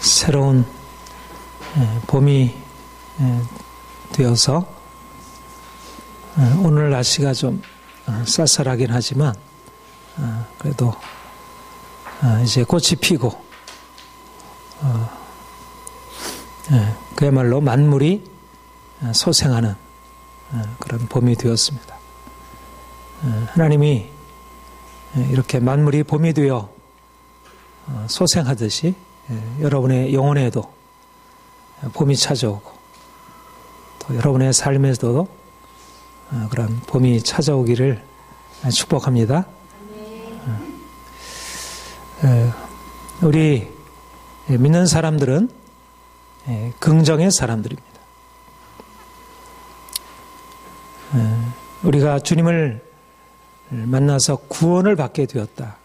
새로운 봄이 되어서 오늘 날씨가 좀 쌀쌀하긴 하지만 그래도 이제 꽃이 피고 그야말로 만물이 소생하는 그런 봄이 되었습니다. 하나님이 이렇게 만물이 봄이 되어 소생하듯이 여러분의 영혼에도 봄이 찾아오고 또 여러분의 삶에서도 그런 봄이 찾아오기를 축복합니다. 우리 믿는 사람들은 긍정의 사람들입니다. 우리가 주님을 만나서 구원을 받게 되었다.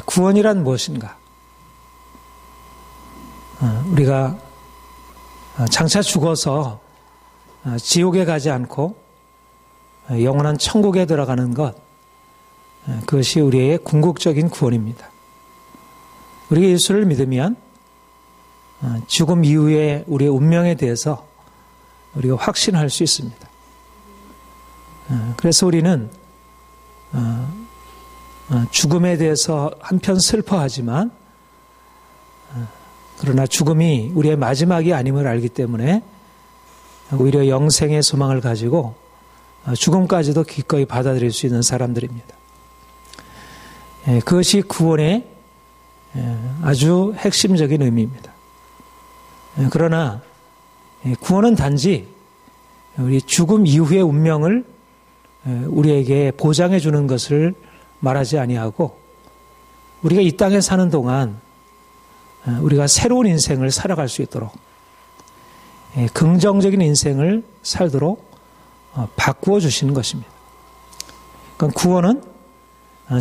구원이란 무엇인가? 우리가 장차 죽어서 지옥에 가지 않고 영원한 천국에 들어가는 것, 그것이 우리의 궁극적인 구원입니다. 우리가 예수를 믿으면 죽음 이후에 우리의 운명에 대해서 우리가 확신할 수 있습니다. 그래서 우리는 죽음에 대해서 한편 슬퍼하지만 그러나 죽음이 우리의 마지막이 아님을 알기 때문에 오히려 영생의 소망을 가지고 죽음까지도 기꺼이 받아들일 수 있는 사람들입니다. 그것이 구원의 아주 핵심적인 의미입니다. 그러나 구원은 단지 우리 죽음 이후의 운명을 우리에게 보장해 주는 것을 말하지 아니하고 우리가 이 땅에 사는 동안 우리가 새로운 인생을 살아갈 수 있도록 긍정적인 인생을 살도록 바꾸어 주시는 것입니다. 그러니까 구원은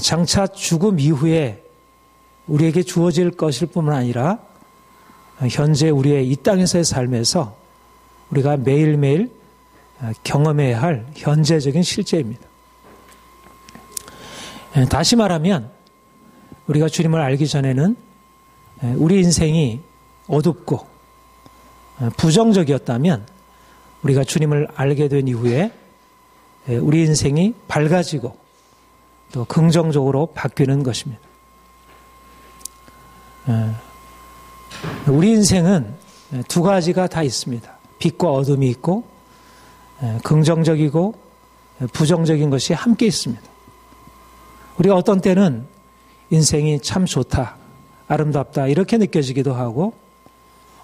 장차 죽음 이후에 우리에게 주어질 것일 뿐만 아니라 현재 우리의 이 땅에서의 삶에서 우리가 매일매일 경험해야 할 현재적인 실제입니다. 다시 말하면 우리가 주님을 알기 전에는 우리 인생이 어둡고 부정적이었다면 우리가 주님을 알게 된 이후에 우리 인생이 밝아지고 또 긍정적으로 바뀌는 것입니다. 우리 인생은 두 가지가 다 있습니다. 빛과 어둠이 있고 긍정적이고 부정적인 것이 함께 있습니다. 우리가 어떤 때는 인생이 참 좋다, 아름답다 이렇게 느껴지기도 하고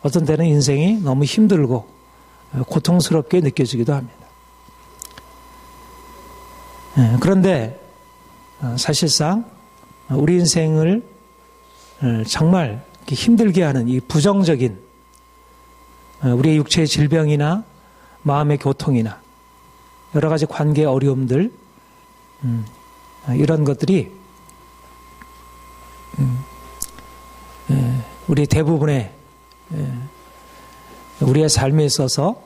어떤 때는 인생이 너무 힘들고 고통스럽게 느껴지기도 합니다. 그런데 사실상 우리 인생을 정말 힘들게 하는 이 부정적인 우리의 육체의 질병이나 마음의 고통이나 여러 가지 관계 어려움들 이런 것들이 우리 대부분의 우리의 삶에 있어서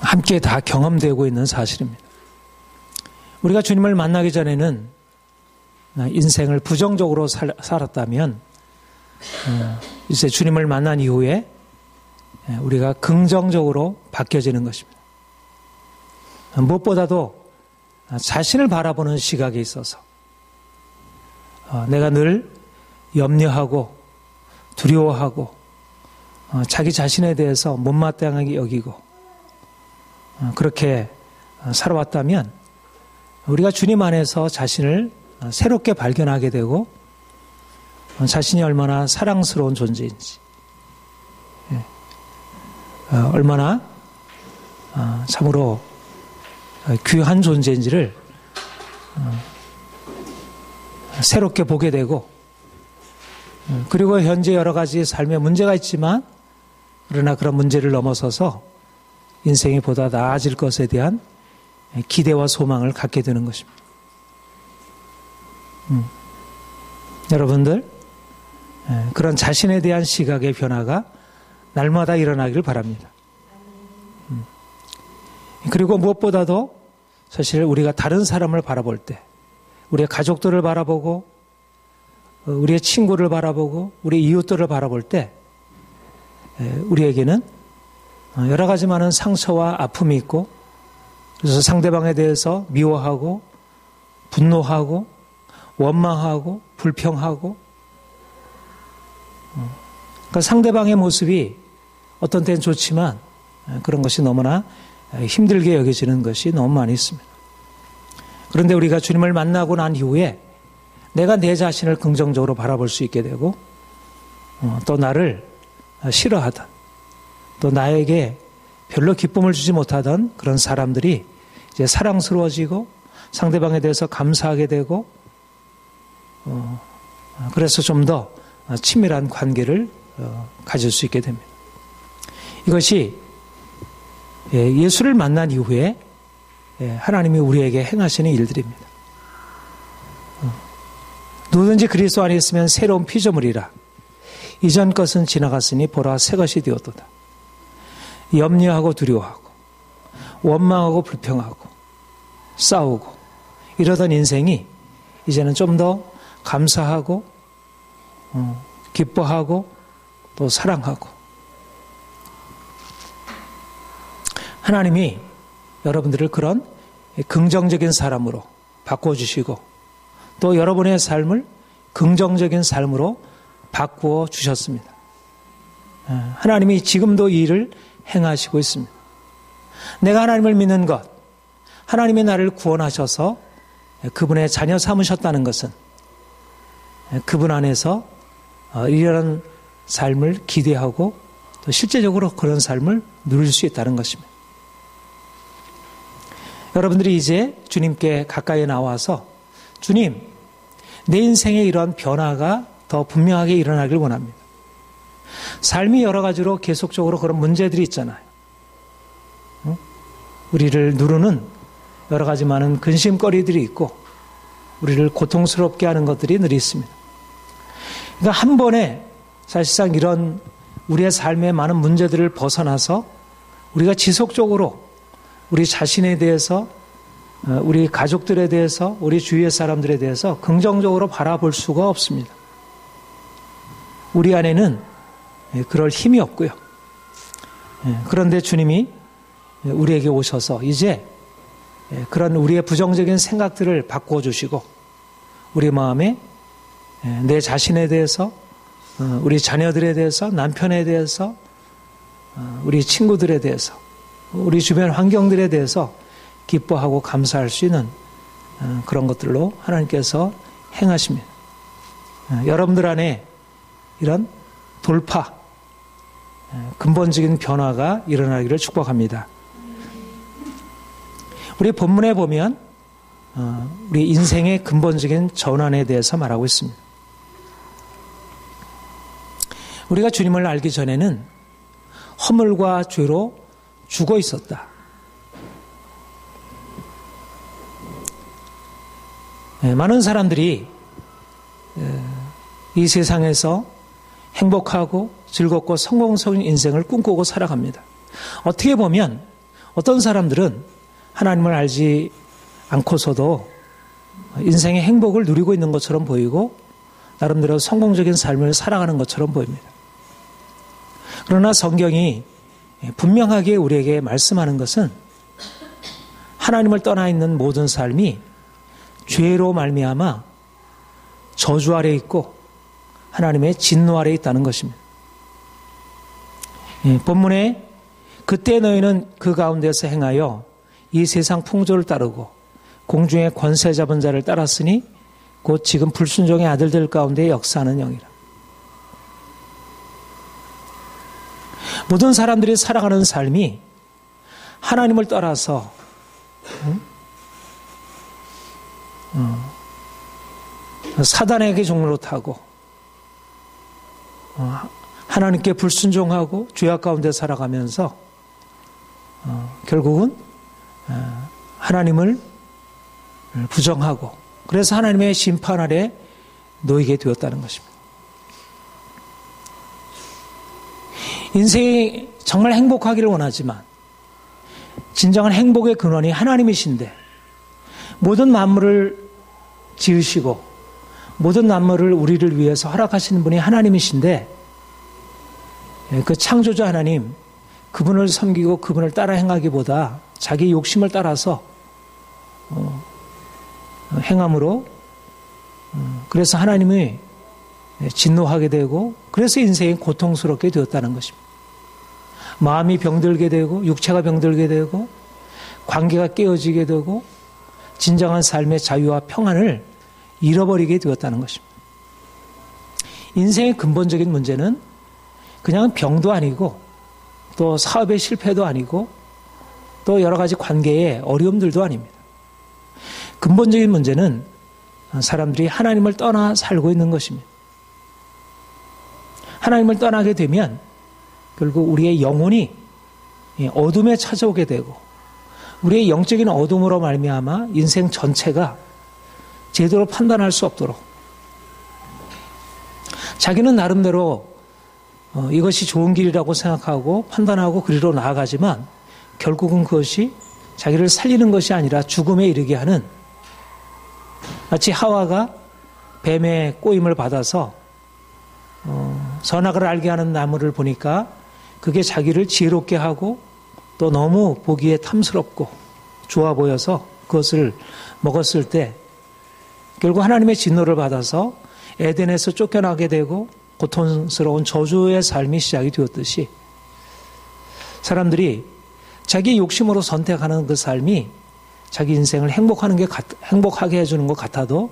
함께 다 경험되고 있는 사실입니다. 우리가 주님을 만나기 전에는 인생을 부정적으로 살았다면 이제 주님을 만난 이후에 우리가 긍정적으로 바뀌어지는 것입니다. 무엇보다도 자신을 바라보는 시각에 있어서 내가 늘 염려하고 두려워하고 자기 자신에 대해서 못마땅하게 여기고 그렇게 살아왔다면 우리가 주님 안에서 자신을 새롭게 발견하게 되고 자신이 얼마나 사랑스러운 존재인지 얼마나 참으로 귀한 존재인지를 새롭게 보게 되고 그리고 현재 여러 가지 삶에 문제가 있지만 그러나 그런 문제를 넘어서서 인생이 보다 나아질 것에 대한 기대와 소망을 갖게 되는 것입니다. 여러분들 그런 자신에 대한 시각의 변화가 날마다 일어나기를 바랍니다. 그리고 무엇보다도 사실 우리가 다른 사람을 바라볼 때 우리의 가족들을 바라보고 우리의 친구를 바라보고 우리 이웃들을 바라볼 때 우리에게는 여러 가지 많은 상처와 아픔이 있고 그래서 상대방에 대해서 미워하고 분노하고 원망하고 불평하고 그러니까 상대방의 모습이 어떤 때는 좋지만 그런 것이 너무나 힘들게 여겨지는 것이 너무 많이 있습니다. 그런데 우리가 주님을 만나고 난 이후에 내가 내 자신을 긍정적으로 바라볼 수 있게 되고 또 나를 싫어하던 또 나에게 별로 기쁨을 주지 못하던 그런 사람들이 이제 사랑스러워지고 상대방에 대해서 감사하게 되고 그래서 좀 더 친밀한 관계를 가질 수 있게 됩니다. 이것이 예수를 만난 이후에 하나님이 우리에게 행하시는 일들입니다. 누구든지 그리스도 안에 있으면 새로운 피조물이라 이전 것은 지나갔으니 보라 새 것이 되었도다. 염려하고 두려워하고 원망하고 불평하고 싸우고 이러던 인생이 이제는 좀 더 감사하고 기뻐하고 또 사랑하고 하나님이 여러분들을 그런 긍정적인 사람으로 바꿔주시고 또 여러분의 삶을 긍정적인 삶으로 바꾸어 주셨습니다. 하나님이 지금도 이 일을 행하시고 있습니다. 내가 하나님을 믿는 것, 하나님이 나를 구원하셔서 그분의 자녀 삼으셨다는 것은 그분 안에서 이런 삶을 기대하고 또 실제적으로 그런 삶을 누릴 수 있다는 것입니다. 여러분들이 이제 주님께 가까이 나와서 주님, 내 인생에 이러한 변화가 더 분명하게 일어나길 원합니다. 삶이 여러 가지로 계속적으로 그런 문제들이 있잖아요. 우리를 누르는 여러 가지 많은 근심거리들이 있고 우리를 고통스럽게 하는 것들이 늘 있습니다. 그러니까 한 번에 사실상 이런 우리의 삶의 많은 문제들을 벗어나서 우리가 지속적으로 우리 자신에 대해서 우리 가족들에 대해서 우리 주위의 사람들에 대해서 긍정적으로 바라볼 수가 없습니다. 우리 안에는 그럴 힘이 없고요. 그런데 주님이 우리에게 오셔서 이제 그런 우리의 부정적인 생각들을 바꾸어 주시고 우리 마음에 내 자신에 대해서 우리 자녀들에 대해서 남편에 대해서 우리 친구들에 대해서 우리 주변 환경들에 대해서 기뻐하고 감사할 수 있는 그런 것들로 하나님께서 행하십니다. 여러분들 안에 이런 돌파, 근본적인 변화가 일어나기를 축복합니다. 우리 본문에 보면 우리 인생의 근본적인 전환에 대해서 말하고 있습니다. 우리가 주님을 알기 전에는 허물과 죄로 죽어 있었다. 많은 사람들이 이 세상에서 행복하고 즐겁고 성공적인 인생을 꿈꾸고 살아갑니다. 어떻게 보면 어떤 사람들은 하나님을 알지 않고서도 인생의 행복을 누리고 있는 것처럼 보이고 나름대로 성공적인 삶을 살아가는 것처럼 보입니다. 그러나 성경이 분명하게 우리에게 말씀하는 것은 하나님을 떠나 있는 모든 삶이 죄로 말미암아 저주 아래 있고 하나님의 진노 아래 있다는 것입니다. 본문에 그때 너희는 그 가운데서 행하여 이 세상 풍조를 따르고 공중의 권세 잡은 자를 따랐으니 곧 지금 불순종의 아들들 가운데 역사하는 영이라. 모든 사람들이 살아가는 삶이 하나님을 따라서 사단에게 종로로 타고 하나님께 불순종하고 죄악 가운데 살아가면서 결국은 하나님을 부정하고 그래서 하나님의 심판 아래 놓이게 되었다는 것입니다. 인생이 정말 행복하기를 원하지만 진정한 행복의 근원이 하나님이신데 모든 만물을 지으시고 모든 만물을 우리를 위해서 허락하시는 분이 하나님이신데 그 창조주 하나님, 그분을 섬기고 그분을 따라 행하기보다 자기 욕심을 따라서 행함으로 그래서 하나님이 진노하게 되고 그래서 인생이 고통스럽게 되었다는 것입니다. 마음이 병들게 되고 육체가 병들게 되고 관계가 깨어지게 되고 진정한 삶의 자유와 평안을 잃어버리게 되었다는 것입니다. 인생의 근본적인 문제는 그냥 병도 아니고 또 사업의 실패도 아니고 또 여러 가지 관계의 어려움들도 아닙니다. 근본적인 문제는 사람들이 하나님을 떠나 살고 있는 것입니다. 하나님을 떠나게 되면 결국 우리의 영혼이 어둠에 찾아오게 되고 우리의 영적인 어둠으로 말미암아 인생 전체가 제대로 판단할 수 없도록 자기는 나름대로 이것이 좋은 길이라고 생각하고 판단하고 그리로 나아가지만 결국은 그것이 자기를 살리는 것이 아니라 죽음에 이르게 하는, 마치 하와가 뱀의 꼬임을 받아서 선악을 알게 하는 나무를 보니까 그게 자기를 지혜롭게 하고 또 너무 보기에 탐스럽고 좋아 보여서 그것을 먹었을 때 결국 하나님의 진노를 받아서 에덴에서 쫓겨나게 되고 고통스러운 저주의 삶이 시작이 되었듯이 사람들이 자기 욕심으로 선택하는 그 삶이 자기 인생을 행복하게 해주는 것 같아도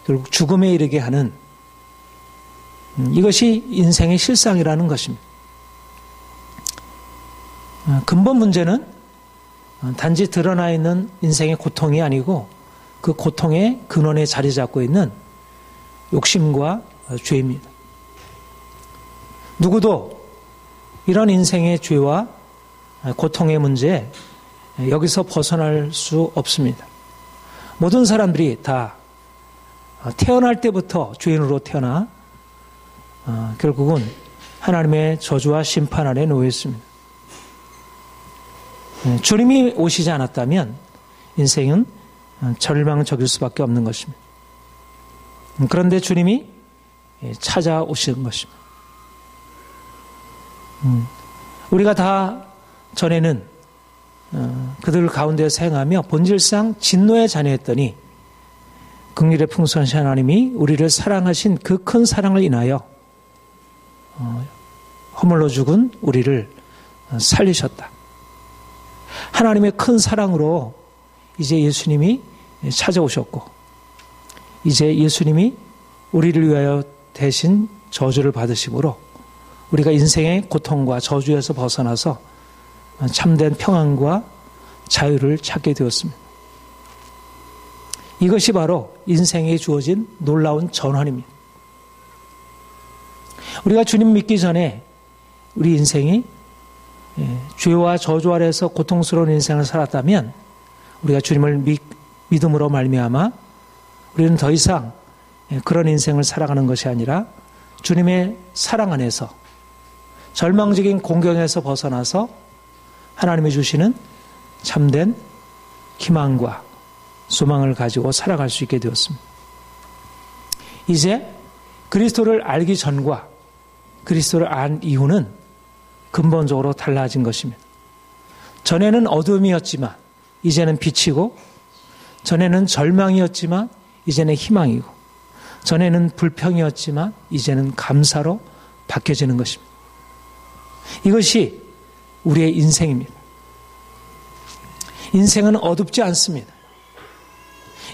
결국 죽음에 이르게 하는, 이것이 인생의 실상이라는 것입니다. 근본 문제는 단지 드러나 있는 인생의 고통이 아니고 그 고통의 근원에 자리 잡고 있는 욕심과 죄입니다. 누구도 이런 인생의 죄와 고통의 문제에 여기서 벗어날 수 없습니다. 모든 사람들이 다 태어날 때부터 죄인으로 태어나 결국은 하나님의 저주와 심판 아래 놓여 있습니다. 주님이 오시지 않았다면 인생은 절망적일 수밖에 없는 것입니다. 그런데 주님이 찾아오신 것입니다. 우리가 다 전에는 그들 가운데서 행하며 본질상 진노의 자녀였더니 긍휼의 풍성하신 하나님이 우리를 사랑하신 그 큰 사랑을 인하여 허물로 죽은 우리를 살리셨다. 하나님의 큰 사랑으로 이제 예수님이 찾아오셨고 이제 예수님이 우리를 위하여 대신 저주를 받으심으로 우리가 인생의 고통과 저주에서 벗어나서 참된 평안과 자유를 찾게 되었습니다. 이것이 바로 인생에 주어진 놀라운 전환입니다. 우리가 주님 믿기 전에 우리 인생이 죄와 저주 아래에서 고통스러운 인생을 살았다면 우리가 주님을 믿음으로 말미암아 우리는 더 이상 그런 인생을 살아가는 것이 아니라 주님의 사랑 안에서 절망적인 공경에서 벗어나서 하나님이 주시는 참된 희망과 소망을 가지고 살아갈 수 있게 되었습니다. 이제 그리스도를 알기 전과 그리스도를 안 이후는 근본적으로 달라진 것입니다. 전에는 어둠이었지만 이제는 빛이고, 전에는 절망이었지만 이제는 희망이고, 전에는 불평이었지만 이제는 감사로 바뀌어지는 것입니다. 이것이 우리의 인생입니다. 인생은 어둡지 않습니다.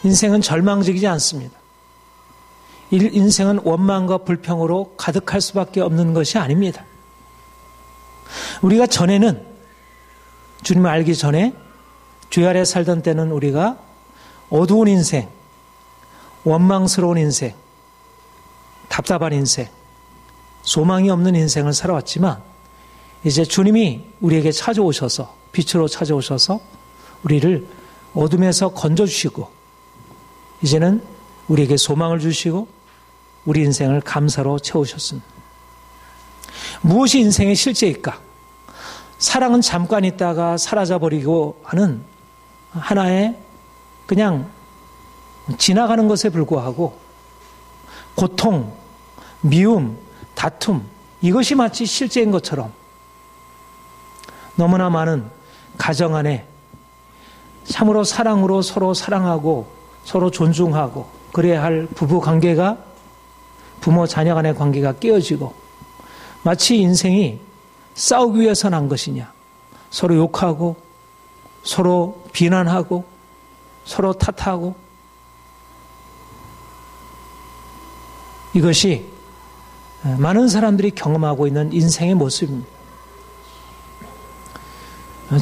인생은 절망적이지 않습니다. 인생은 원망과 불평으로 가득할 수밖에 없는 것이 아닙니다. 우리가 전에는 주님을 알기 전에 죄 아래 살던 때는 우리가 어두운 인생, 원망스러운 인생, 답답한 인생, 소망이 없는 인생을 살아왔지만 이제 주님이 우리에게 찾아오셔서 빛으로 찾아오셔서 우리를 어둠에서 건져주시고 이제는 우리에게 소망을 주시고 우리 인생을 감사로 채우셨습니다. 무엇이 인생의 실제일까? 사랑은 잠깐 있다가 사라져버리고 하는 하나의 그냥 지나가는 것에 불과하고 고통, 미움, 다툼 이것이 마치 실제인 것처럼 너무나 많은 가정 안에 참으로 사랑으로 서로 사랑하고 서로 존중하고 그래야 할 부부 관계가 부모 자녀 간의 관계가 깨어지고 마치 인생이 싸우기 위해서 난 것이냐 서로 욕하고 서로 비난하고 서로 탓하고 이것이 많은 사람들이 경험하고 있는 인생의 모습입니다.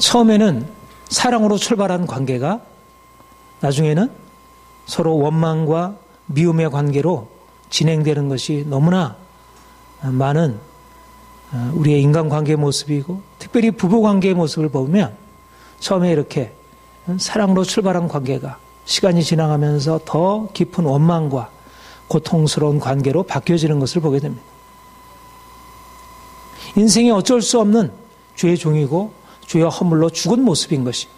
처음에는 사랑으로 출발한 관계가 나중에는 서로 원망과 미움의 관계로 진행되는 것이 너무나 많은 우리의 인간관계의 모습이고 특별히 부부관계의 모습을 보면 처음에 이렇게 사랑으로 출발한 관계가 시간이 지나가면서 더 깊은 원망과 고통스러운 관계로 바뀌어지는 것을 보게 됩니다. 인생이 어쩔 수 없는 죄의 종이고 죄의 허물로 죽은 모습인 것이.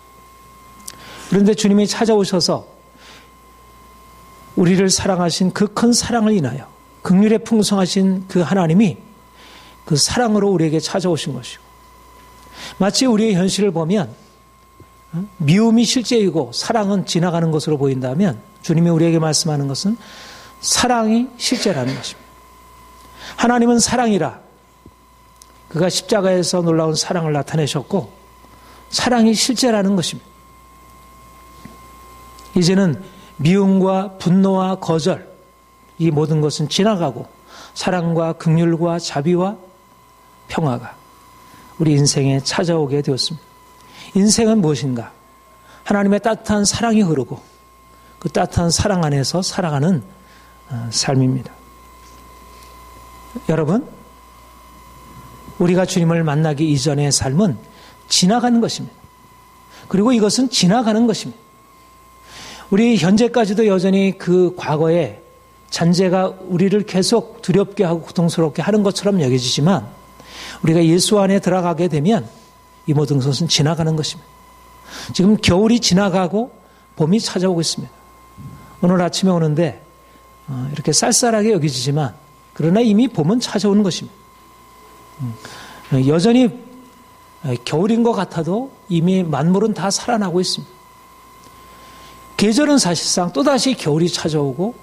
그런데 주님이 찾아오셔서 우리를 사랑하신 그 큰 사랑을 인하여 긍휼에 풍성하신 그 하나님이 그 사랑으로 우리에게 찾아오신 것이고 마치 우리의 현실을 보면 미움이 실제이고 사랑은 지나가는 것으로 보인다면 주님이 우리에게 말씀하는 것은 사랑이 실제라는 것입니다. 하나님은 사랑이라 그가 십자가에서 놀라운 사랑을 나타내셨고 사랑이 실제라는 것입니다. 이제는 미움과 분노와 거절 이 모든 것은 지나가고 사랑과 긍휼과 자비와 평화가 우리 인생에 찾아오게 되었습니다. 인생은 무엇인가? 하나님의 따뜻한 사랑이 흐르고 그 따뜻한 사랑 안에서 살아가는 삶입니다. 여러분, 우리가 주님을 만나기 이전의 삶은 지나가는 것입니다. 그리고 이것은 지나가는 것입니다. 우리 현재까지도 여전히 그 과거의 잔재가 우리를 계속 두렵게 하고 고통스럽게 하는 것처럼 여겨지지만 우리가 예수 안에 들어가게 되면 이 모든 것은 지나가는 것입니다. 지금 겨울이 지나가고 봄이 찾아오고 있습니다. 오늘 아침에 오는데 이렇게 쌀쌀하게 여겨지지만 그러나 이미 봄은 찾아오는 것입니다. 여전히 겨울인 것 같아도 이미 만물은 다 살아나고 있습니다. 계절은 사실상 또다시 겨울이 찾아오고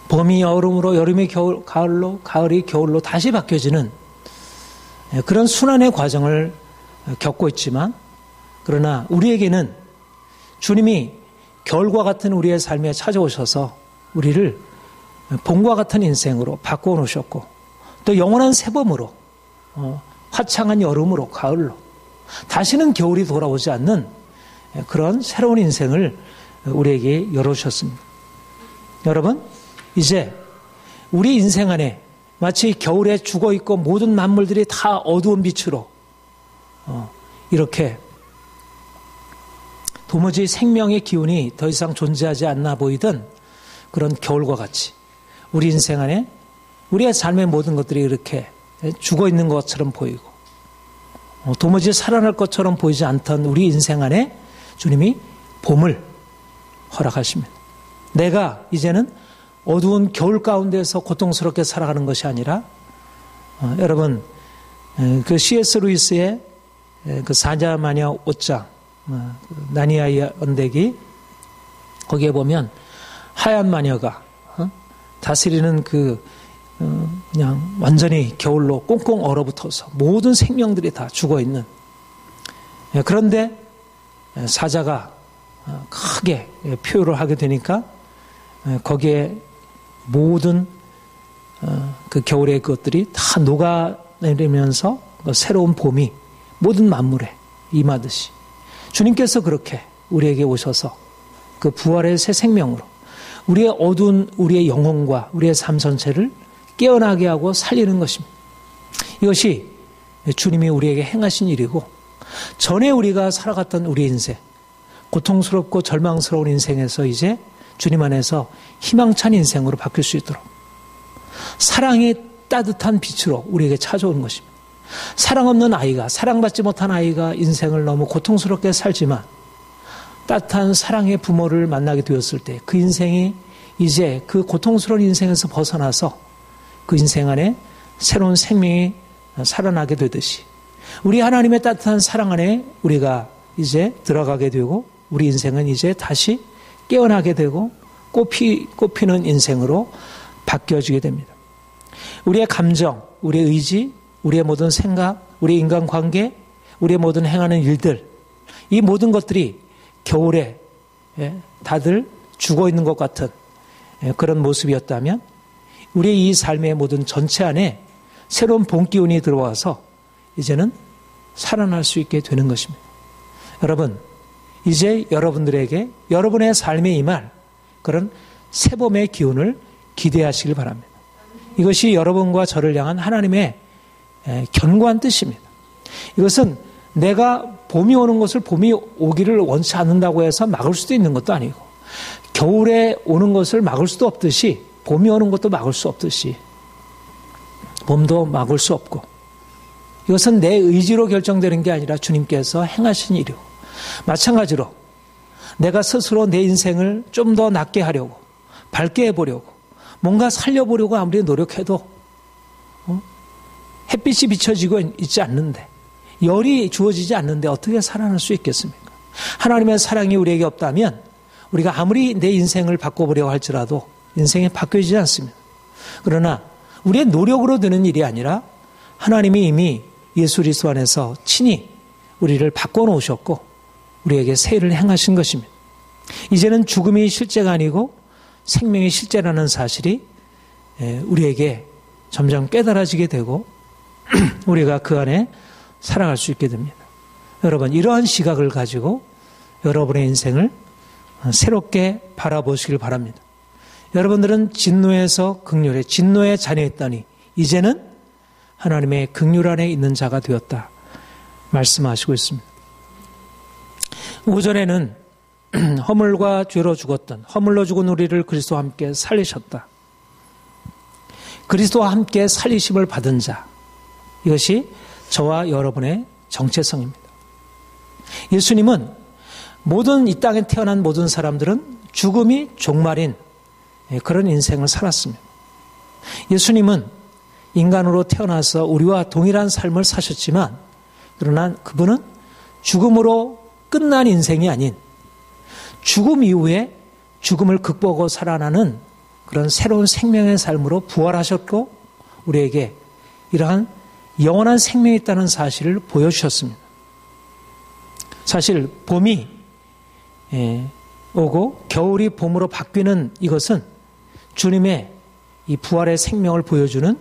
봄이 여름으로 여름이 가을로 가을이 겨울로 다시 바뀌어지는 그런 순환의 과정을 겪고 있지만 그러나 우리에게는 주님이 겨울과 같은 우리의 삶에 찾아오셔서 우리를 봄과 같은 인생으로 바꿔 놓으셨고 또 영원한 새봄으로 화창한 여름으로 가을로 다시는 겨울이 돌아오지 않는 그런 새로운 인생을 우리에게 열어주셨습니다. 여러분, 이제 우리 인생 안에 마치 겨울에 죽어있고 모든 만물들이 다 어두운 빛으로 이렇게 도무지 생명의 기운이 더 이상 존재하지 않나 보이던 그런 겨울과 같이 우리 인생 안에 우리의 삶의 모든 것들이 이렇게 죽어있는 것처럼 보이고 도무지 살아날 것처럼 보이지 않던 우리 인생 안에 주님이 봄을 허락하십니다. 내가 이제는 어두운 겨울 가운데서 고통스럽게 살아가는 것이 아니라 여러분 그 C.S. 루이스의 그 사자마녀 옷장 나니아의 언덕이 거기에 보면 하얀 마녀가 다스리는 그냥 완전히 겨울로 꽁꽁 얼어붙어서 모든 생명들이 다 죽어있는 그런데 사자가 크게 표효를 하게 되니까 거기에 모든 그 겨울의 것들이 다 녹아내리면서 새로운 봄이 모든 만물에 임하듯이 주님께서 그렇게 우리에게 오셔서 그 부활의 새 생명으로 우리의 어두운 우리의 영혼과 우리의 삶 전체를 깨어나게 하고 살리는 것입니다. 이것이 주님이 우리에게 행하신 일이고 전에 우리가 살아갔던 우리 인생 고통스럽고 절망스러운 인생에서 이제 주님 안에서 희망찬 인생으로 바뀔 수 있도록 사랑의 따뜻한 빛으로 우리에게 찾아오는 것입니다. 사랑 없는 아이가 사랑받지 못한 아이가 인생을 너무 고통스럽게 살지만 따뜻한 사랑의 부모를 만나게 되었을 때 그 인생이 이제 그 고통스러운 인생에서 벗어나서 그 인생 안에 새로운 생명이 살아나게 되듯이 우리 하나님의 따뜻한 사랑 안에 우리가 이제 들어가게 되고 우리 인생은 이제 다시 깨어나게 되고 꽃피는 인생으로 바뀌어지게 됩니다. 우리의 감정, 우리의 의지, 우리의 모든 생각, 우리의 인간관계, 우리의 모든 행하는 일들, 이 모든 것들이 겨울에 다들 죽어 있는 것 같은 그런 모습이었다면 우리의 이 삶의 모든 전체 안에 새로운 봄 기운이 들어와서 이제는 살아날 수 있게 되는 것입니다. 여러분, 이제 여러분들에게 여러분의 삶에 임할 그런 새봄의 기운을 기대하시길 바랍니다. 이것이 여러분과 저를 향한 하나님의 견고한 뜻입니다. 이것은 내가 봄이 오는 것을 봄이 오기를 원치 않는다고 해서 막을 수도 있는 것도 아니고 겨울에 오는 것을 막을 수도 없듯이 봄이 오는 것도 막을 수 없듯이 봄도 막을 수 없고 이것은 내 의지로 결정되는 게 아니라 주님께서 행하신 일이고 마찬가지로 내가 스스로 내 인생을 좀 더 낫게 하려고 밝게 해보려고 뭔가 살려보려고 아무리 노력해도 햇빛이 비춰지고 있지 않는데 열이 주어지지 않는데 어떻게 살아날 수 있겠습니까? 하나님의 사랑이 우리에게 없다면 우리가 아무리 내 인생을 바꿔보려고 할지라도 인생이 바뀌어지지 않습니다. 그러나 우리의 노력으로 되는 일이 아니라 하나님이 이미 예수 그리스도 안에서 친히 우리를 바꿔놓으셨고 우리에게 새 일을 행하신 것입니다. 이제는 죽음이 실제가 아니고 생명이 실제라는 사실이 우리에게 점점 깨달아지게 되고 우리가 그 안에 살아갈 수 있게 됩니다. 여러분, 이러한 시각을 가지고 여러분의 인생을 새롭게 바라보시길 바랍니다. 여러분들은 진노에서 극률에 진노의 자녀였더니 이제는 하나님의 극률 안에 있는 자가 되었다 말씀하시고 있습니다. 오전에는 허물과 죄로 죽었던 허물로 죽은 우리를 그리스도와 함께 살리셨다. 그리스도와 함께 살리심을 받은 자, 이것이 저와 여러분의 정체성입니다. 예수님은 모든 이 땅에 태어난 모든 사람들은 죽음이 종말인 그런 인생을 살았습니다. 예수님은 인간으로 태어나서 우리와 동일한 삶을 사셨지만 그러나 그분은 죽음으로 끝난 인생이 아닌 죽음 이후에 죽음을 극복하고 살아나는 그런 새로운 생명의 삶으로 부활하셨고 우리에게 이러한 영원한 생명이 있다는 사실을 보여주셨습니다. 사실 봄이 오고 겨울이 봄으로 바뀌는 이것은 주님의 이 부활의 생명을 보여주는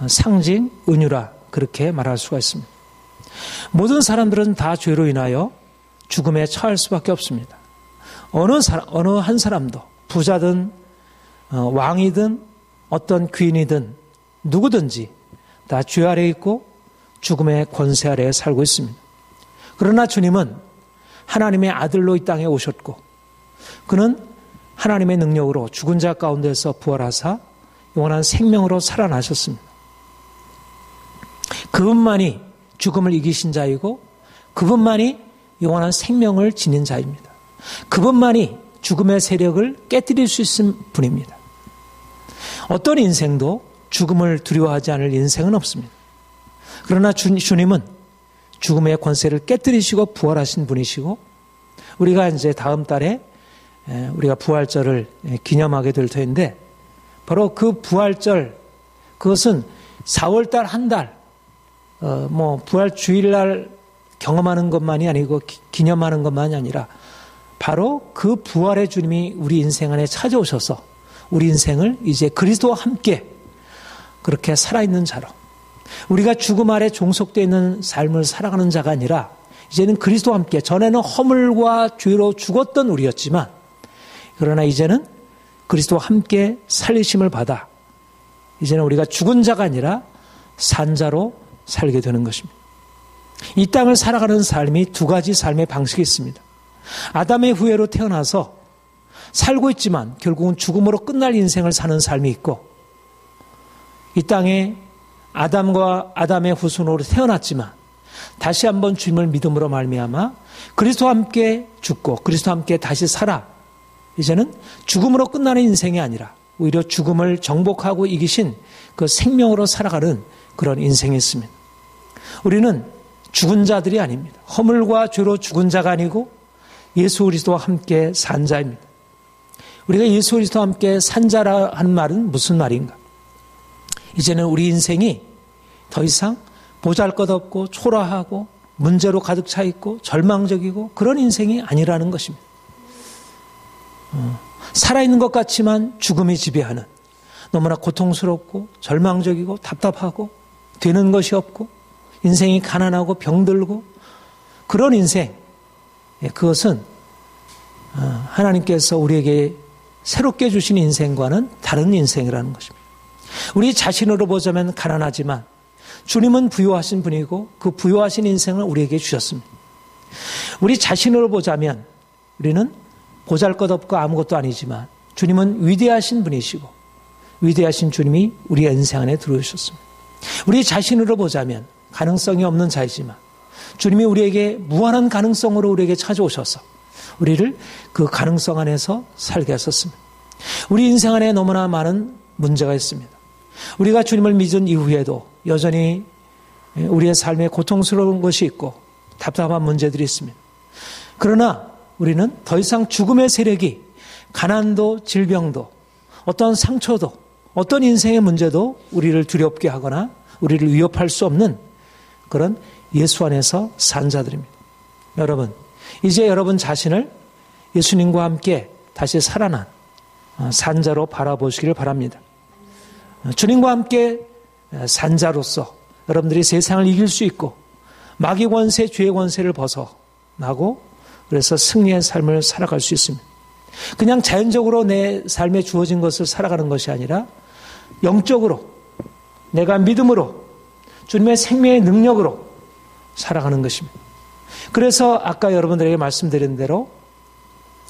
상징, 은유라 그렇게 말할 수가 있습니다. 모든 사람들은 다 죄로 인하여 죽음에 처할 수밖에 없습니다. 어느 한 사람도 부자든 왕이든 어떤 귀인이든 누구든지 다 죄 아래에 있고 죽음의 권세 아래에 살고 있습니다. 그러나 주님은 하나님의 아들로 이 땅에 오셨고 그는 하나님의 능력으로 죽은 자 가운데서 부활하사 영원한 생명으로 살아나셨습니다. 그분만이 죽음을 이기신 자이고 그분만이 영원한 생명을 지닌 자입니다. 그분만이 죽음의 세력을 깨뜨릴 수 있는 분입니다. 어떤 인생도 죽음을 두려워하지 않을 인생은 없습니다. 그러나 주님은 죽음의 권세를 깨뜨리시고 부활하신 분이시고 우리가 이제 다음 달에 우리가 부활절을 기념하게 될 터인데 바로 그 부활절 그것은 4월달 한 달 부활 주일날 경험하는 것만이 아니고 기념하는 것만이 아니라 바로 그 부활의 주님이 우리 인생 안에 찾아오셔서 우리 인생을 이제 그리스도와 함께 그렇게 살아있는 자로 우리가 죽음 아래 종속되어 있는 삶을 살아가는 자가 아니라 이제는 그리스도와 함께 전에는 허물과 죄로 죽었던 우리였지만 그러나 이제는 그리스도와 함께 살리심을 받아 이제는 우리가 죽은 자가 아니라 산 자로 살게 되는 것입니다. 이 땅을 살아가는 삶이 두 가지 삶의 방식이 있습니다. 아담의 후예로 태어나서 살고 있지만 결국은 죽음으로 끝날 인생을 사는 삶이 있고 이 땅에 아담과 아담의 후손으로 태어났지만 다시 한번 주님을 믿음으로 말미암아 그리스도와 함께 죽고 그리스도와 함께 다시 살아 이제는 죽음으로 끝나는 인생이 아니라 오히려 죽음을 정복하고 이기신 그 생명으로 살아가는 그런 인생이 있습니다. 우리는 죽은 자들이 아닙니다. 허물과 죄로 죽은 자가 아니고 예수 그리스도와 함께 산 자입니다. 우리가 예수 그리스도와 함께 산 자라 하는 말은 무슨 말인가? 이제는 우리 인생이 더 이상 보잘것없고 초라하고 문제로 가득 차 있고 절망적이고 그런 인생이 아니라는 것입니다. 살아있는 것 같지만 죽음이 지배하는 너무나 고통스럽고 절망적이고 답답하고 되는 것이 없고 인생이 가난하고 병들고 그런 인생, 그것은 하나님께서 우리에게 새롭게 주신 인생과는 다른 인생이라는 것입니다. 우리 자신으로 보자면 가난하지만 주님은 부유하신 분이고 그 부유하신 인생을 우리에게 주셨습니다. 우리 자신으로 보자면 우리는 보잘것없고 아무것도 아니지만 주님은 위대하신 분이시고 위대하신 주님이 우리의 인생 안에 들어오셨습니다. 우리 자신으로 보자면 가능성이 없는 자이지만 주님이 우리에게 무한한 가능성으로 우리에게 찾아오셔서 우리를 그 가능성 안에서 살게 하셨습니다. 우리 인생 안에 너무나 많은 문제가 있습니다. 우리가 주님을 믿은 이후에도 여전히 우리의 삶에 고통스러운 것이 있고 답답한 문제들이 있습니다. 그러나 우리는 더 이상 죽음의 세력이 가난도 질병도 어떤 상처도 어떤 인생의 문제도 우리를 두렵게 하거나 우리를 위협할 수 없는 그런 예수 안에서 산 자들입니다. 여러분, 이제 여러분 자신을 예수님과 함께 다시 살아난 산 자로 바라보시길 바랍니다. 주님과 함께 산 자로서 여러분들이 세상을 이길 수 있고 마귀 권세, 죄의 권세를 벗어나고 그래서 승리의 삶을 살아갈 수 있습니다. 그냥 자연적으로 내 삶에 주어진 것을 살아가는 것이 아니라 영적으로 내가 믿음으로 주님의 생명의 능력으로 살아가는 것입니다. 그래서 아까 여러분들에게 말씀드린 대로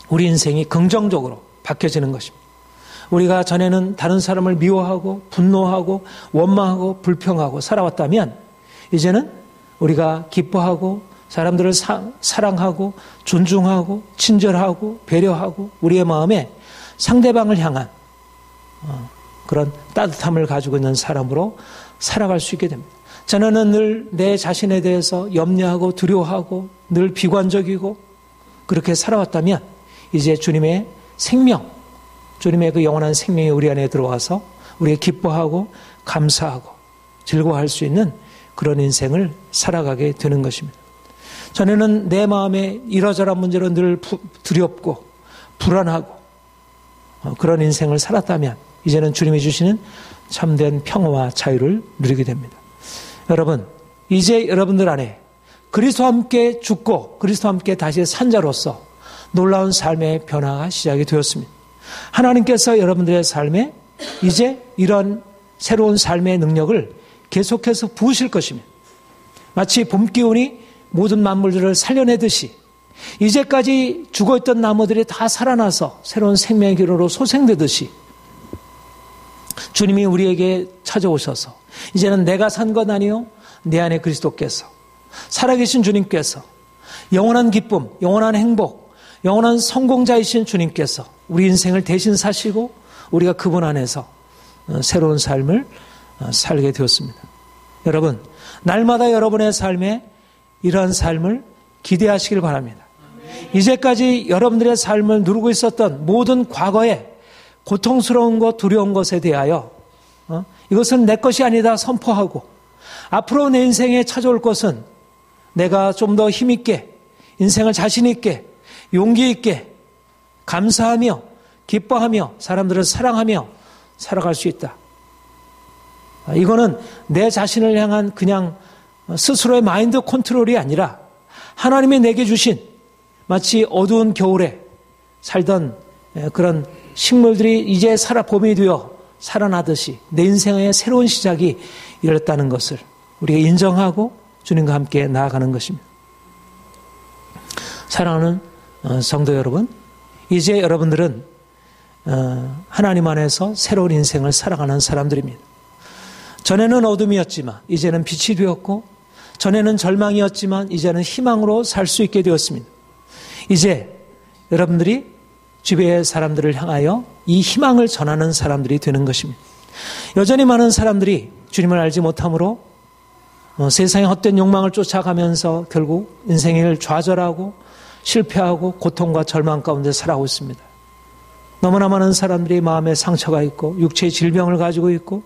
우리 인생이 긍정적으로 바뀌어지는 것입니다. 우리가 전에는 다른 사람을 미워하고 분노하고 원망하고 불평하고 살아왔다면 이제는 우리가 기뻐하고 사람들을 사랑하고 존중하고 친절하고 배려하고 우리의 마음에 상대방을 향한 그런 따뜻함을 가지고 있는 사람으로 살아갈 수 있게 됩니다. 전에는 늘 내 자신에 대해서 염려하고 두려워하고 늘 비관적이고 그렇게 살아왔다면 이제 주님의 생명, 주님의 그 영원한 생명이 우리 안에 들어와서 우리가 기뻐하고 감사하고 즐거워할 수 있는 그런 인생을 살아가게 되는 것입니다. 전에는 내 마음에 이러저러한 문제로 늘 두렵고 불안하고 그런 인생을 살았다면 이제는 주님이 주시는 참된 평화와 자유를 누리게 됩니다. 여러분, 이제 여러분들 안에 그리스도와 함께 죽고 그리스도와 함께 다시 산 자로서 놀라운 삶의 변화가 시작이 되었습니다. 하나님께서 여러분들의 삶에 이제 이런 새로운 삶의 능력을 계속해서 부으실 것입니다. 마치 봄 기운이 모든 만물들을 살려내듯이 이제까지 죽어있던 나무들이 다 살아나서 새로운 생명의 기로로 소생되듯이 주님이 우리에게 찾아오셔서 이제는 내가 산 것 아니요 내 안에 그리스도께서 살아계신 주님께서 영원한 기쁨, 영원한 행복, 영원한 성공자이신 주님께서 우리 인생을 대신 사시고 우리가 그분 안에서 새로운 삶을 살게 되었습니다. 여러분, 날마다 여러분의 삶에 이러한 삶을 기대하시길 바랍니다. 이제까지 여러분들의 삶을 누르고 있었던 모든 과거의 고통스러운 것, 두려운 것에 대하여 이것은 내 것이 아니다 선포하고 앞으로 내 인생에 찾아올 것은 내가 좀 더 힘있게 인생을 자신 있게 용기 있게 감사하며 기뻐하며 사람들을 사랑하며 살아갈 수 있다. 이거는 내 자신을 향한 그냥 스스로의 마인드 컨트롤이 아니라 하나님이 내게 주신 마치 어두운 겨울에 살던 그런 식물들이 이제 봄이 되어 살아나듯이 내 인생의 새로운 시작이 이뤘다는 것을 우리가 인정하고 주님과 함께 나아가는 것입니다. 사랑하는 성도 여러분, 이제 여러분들은 하나님 안에서 새로운 인생을 살아가는 사람들입니다. 전에는 어둠이었지만 이제는 빛이 되었고 전에는 절망이었지만 이제는 희망으로 살 수 있게 되었습니다. 이제 여러분들이 주변의 사람들을 향하여 이 희망을 전하는 사람들이 되는 것입니다. 여전히 많은 사람들이 주님을 알지 못함으로 세상의 헛된 욕망을 쫓아가면서 결국 인생을 좌절하고 실패하고 고통과 절망 가운데 살아오고 있습니다. 너무나 많은 사람들이 마음에 상처가 있고 육체의 질병을 가지고 있고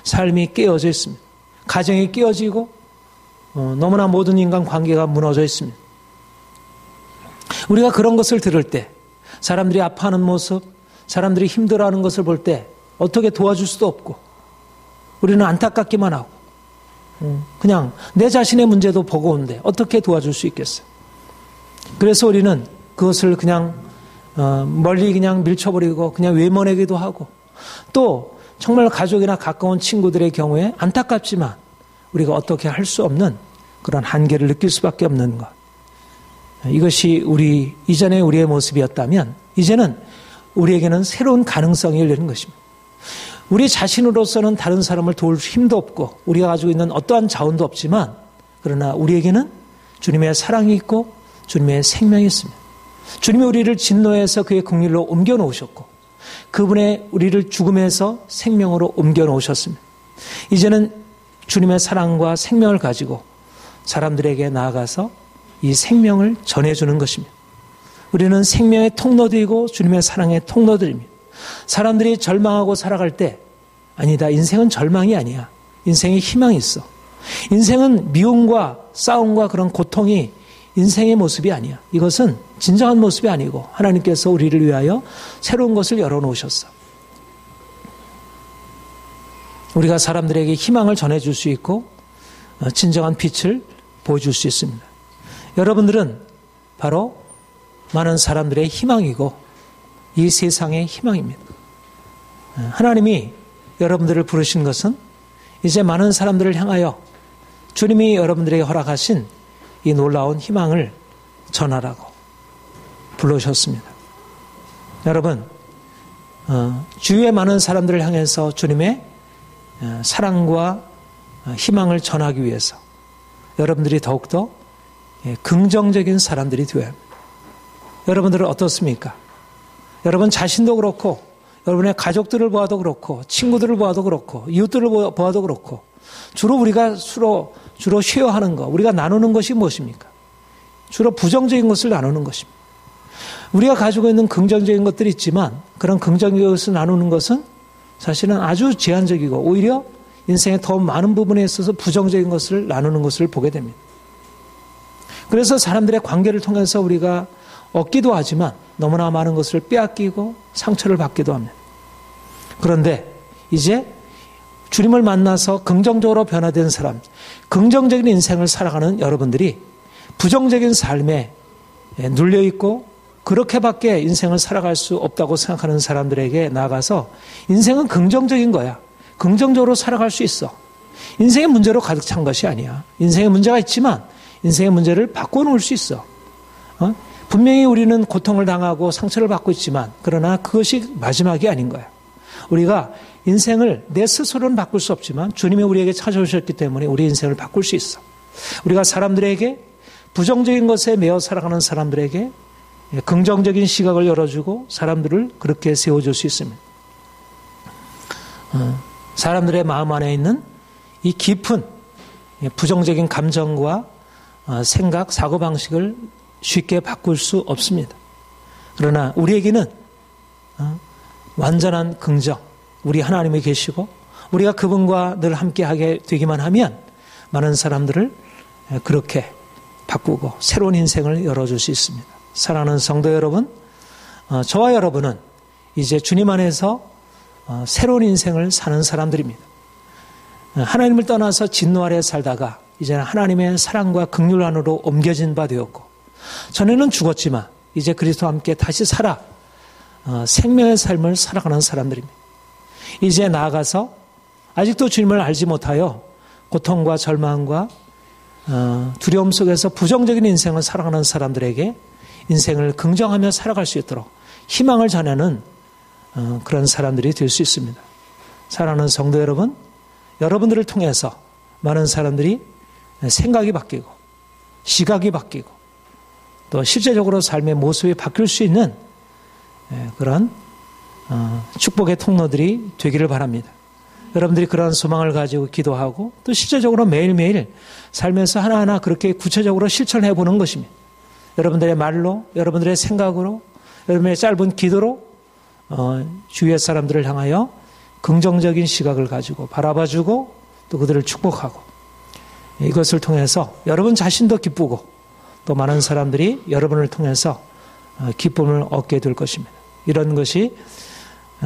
삶이 깨어져 있습니다. 가정이 깨어지고 너무나 모든 인간 관계가 무너져 있습니다. 우리가 그런 것을 들을 때, 사람들이 아파하는 모습, 사람들이 힘들어하는 것을 볼 때 어떻게 도와줄 수도 없고 우리는 안타깝기만 하고 그냥 내 자신의 문제도 버거운데 어떻게 도와줄 수 있겠어요? 그래서 우리는 그것을 그냥 멀리 그냥 밀쳐버리고 그냥 외면하기도 하고, 또 정말 가족이나 가까운 친구들의 경우에 안타깝지만 우리가 어떻게 할 수 없는 그런 한계를 느낄 수밖에 없는 것. 이것이 이전에 우리의 모습이었다면 이제는 우리에게는 새로운 가능성이 열리는 것입니다. 우리 자신으로서는 다른 사람을 도울 힘도 없고 우리가 가지고 있는 어떠한 자원도 없지만, 그러나 우리에게는 주님의 사랑이 있고 주님의 생명이 있습니다. 주님이 우리를 진노에서 그의 긍휼로 옮겨 놓으셨고 그분의 우리를 죽음에서 생명으로 옮겨 놓으셨습니다. 이제는 주님의 사랑과 생명을 가지고 사람들에게 나아가서 이 생명을 전해주는 것입니다. 우리는 생명의 통로들이고 주님의 사랑의 통로들입니다. 사람들이 절망하고 살아갈 때, 아니다, 인생은 절망이 아니야. 인생에 희망이 있어. 인생은 미움과 싸움과 그런 고통이 인생의 모습이 아니야. 이것은 진정한 모습이 아니고 하나님께서 우리를 위하여 새로운 것을 열어놓으셨어. 우리가 사람들에게 희망을 전해줄 수 있고 진정한 빛을 보여줄 수 있습니다. 여러분들은 바로 많은 사람들의 희망이고 이 세상의 희망입니다. 하나님이 여러분들을 부르신 것은 이제 많은 사람들을 향하여 주님이 여러분들에게 허락하신 이 놀라운 희망을 전하라고 불러주셨습니다. 여러분, 주위의 많은 사람들을 향해서 주님의 사랑과 희망을 전하기 위해서 여러분들이 더욱더 긍정적인 사람들이 되어야 합니다. 여러분들은 어떻습니까? 여러분 자신도 그렇고 여러분의 가족들을 보아도 그렇고 친구들을 보아도 그렇고 이웃들을 보아도 그렇고 주로 우리가 주로 쉐어하는 것, 우리가 나누는 것이 무엇입니까? 주로 부정적인 것을 나누는 것입니다. 우리가 가지고 있는 긍정적인 것들이 있지만 그런 긍정적인 것을 나누는 것은 사실은 아주 제한적이고 오히려 인생의 더 많은 부분에 있어서 부정적인 것을 나누는 것을 보게 됩니다. 그래서 사람들의 관계를 통해서 우리가 얻기도 하지만 너무나 많은 것을 빼앗기고 상처를 받기도 합니다. 그런데 이제 주님을 만나서 긍정적으로 변화된 사람, 긍정적인 인생을 살아가는 여러분들이 부정적인 삶에 눌려있고 그렇게밖에 인생을 살아갈 수 없다고 생각하는 사람들에게 나아가서 인생은 긍정적인 거야. 긍정적으로 살아갈 수 있어. 인생의 문제로 가득 찬 것이 아니야. 인생의 문제가 있지만 인생의 문제를 바꿔놓을 수 있어. 분명히 우리는 고통을 당하고 상처를 받고 있지만 그러나 그것이 마지막이 아닌 거야. 우리가 인생을 내 스스로는 바꿀 수 없지만 주님이 우리에게 찾아오셨기 때문에 우리 인생을 바꿀 수 있어. 우리가 사람들에게 부정적인 것에 매여 살아가는 사람들에게 긍정적인 시각을 열어주고 사람들을 그렇게 세워줄 수 있습니다. 사람들의 마음 안에 있는 이 깊은 부정적인 감정과 생각, 사고방식을 쉽게 바꿀 수 없습니다. 그러나 우리에게는 완전한 긍정, 우리 하나님이 계시고 우리가 그분과 늘 함께하게 되기만 하면 많은 사람들을 그렇게 바꾸고 새로운 인생을 열어줄 수 있습니다. 사랑하는 성도 여러분, 저와 여러분은 이제 주님 안에서 새로운 인생을 사는 사람들입니다. 하나님을 떠나서 진노 아래 살다가 이제는 하나님의 사랑과 긍휼 안으로 옮겨진 바 되었고, 전에는 죽었지만 이제 그리스도와 함께 다시 살아 생명의 삶을 살아가는 사람들입니다. 이제 나아가서 아직도 주님을 알지 못하여 고통과 절망과 두려움 속에서 부정적인 인생을 살아가는 사람들에게 인생을 긍정하며 살아갈 수 있도록 희망을 전하는 그런 사람들이 될 수 있습니다. 사랑하는 성도 여러분, 여러분들을 통해서 많은 사람들이 생각이 바뀌고 시각이 바뀌고 또 실제적으로 삶의 모습이 바뀔 수 있는 그런 축복의 통로들이 되기를 바랍니다. 여러분들이 그런 소망을 가지고 기도하고 또 실제적으로 매일매일 살면서 하나하나 그렇게 구체적으로 실천해 보는 것입니다. 여러분들의 말로, 여러분들의 생각으로, 여러분의 짧은 기도로 주위의 사람들을 향하여 긍정적인 시각을 가지고 바라봐주고 또 그들을 축복하고 이것을 통해서 여러분 자신도 기쁘고 또 많은 사람들이 여러분을 통해서 기쁨을 얻게 될 것입니다. 이런 것이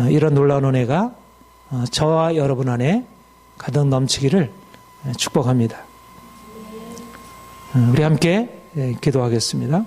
이런 놀라운 은혜가 저와 여러분 안에 가득 넘치기를 축복합니다. 우리 함께 기도하겠습니다.